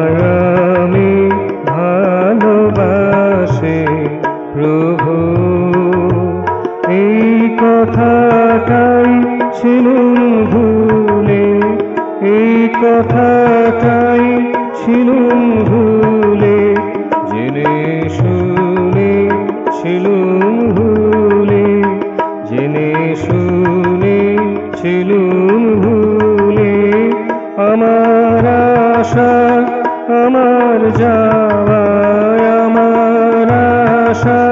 তোমায় আমি ভালোবাসি প্রভু। এই কথাটাই ছিলুম ভুলে, এই কথাটাই ছিলুম ভুলে, জেনে শুনে ছিলুম ভুলে, জেনে শুনে ছিলুম ভুলে। আমার আশা আমার যাওয়া, আমার আশা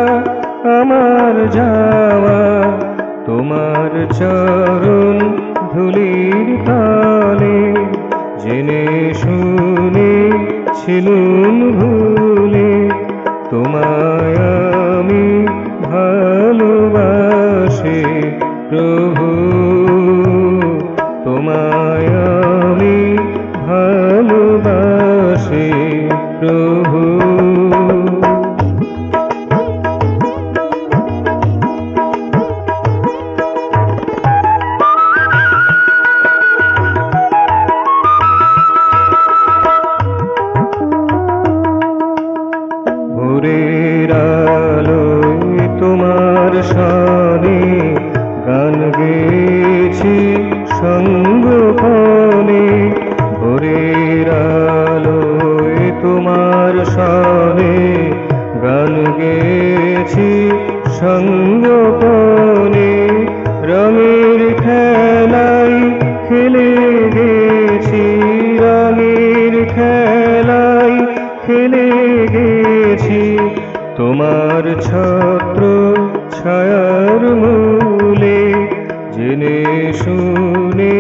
আমার যাওয়া, তোমার চরণ ধুলির তলে, জেনে শুনে ছিলুম ভুলে। তোমায় আমি ভালোবাসি প্রভু, তোমায় আমি ভালোবাসি প্রভু। ভোরের আলোয় তোমার সনে গান গেয়েছি সঙ্গপনে, ভোরের আলোয় তোমার সনে গান গেয়েছি সঙ্গপনে। রঙের খেলায় খেলে গেছি, রঙের খেলায় খেলে গেছি, তোমার ছত্র ছায়ার মূলে, জেনে শুনে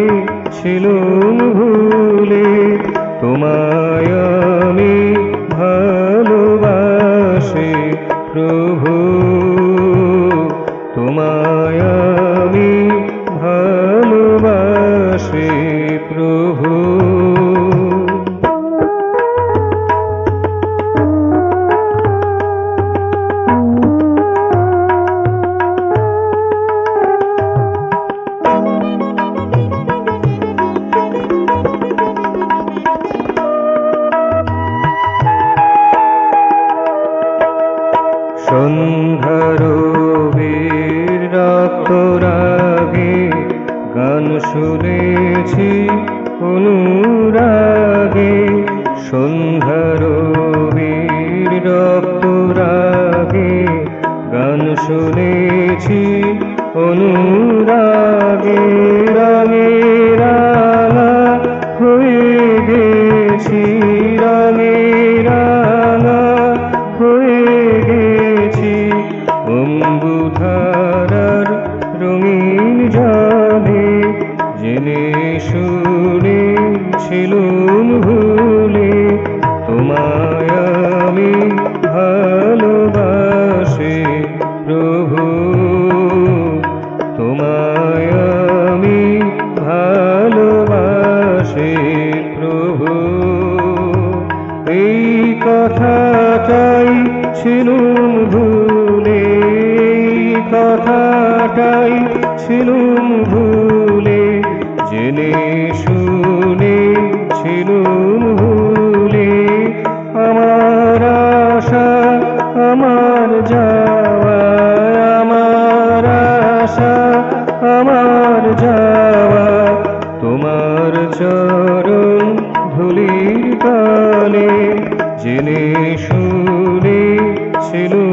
ছিলুম ভুলে। তোমায় আমি ভালোবাসি প্রভু, তোমায় আমি ভালোবাসি প্রভু। সন্ধ্যার বীর রক্তরাগে গান শুনেছি অনুরাগে, সন্ধ্যার বীর রক্তরাগে গান শুনেছি অনুরাগে। রঙে রাঙা হয়ে গেছি, রঙে রাঙা হয়ে গেছি, অম্বুধারার রঙিন জলে, জেনে শুনে ছিলুম ভুলে। তোমায় আমি ভালোবাসি প্রভু, তোমায় আমি ভালোবাসি প্রভু। এই কথাটাই ছিলুম ভুলে, এই কথাটাই ছিলুম ভুলে, জেনে শুনে ছিলুম ভুলে। আমার আশা আমার যাওয়া, আমার আশা আমার যাওয়া, তোমার চরণ ধুলির তলে, জেনে শুনে ছিলুম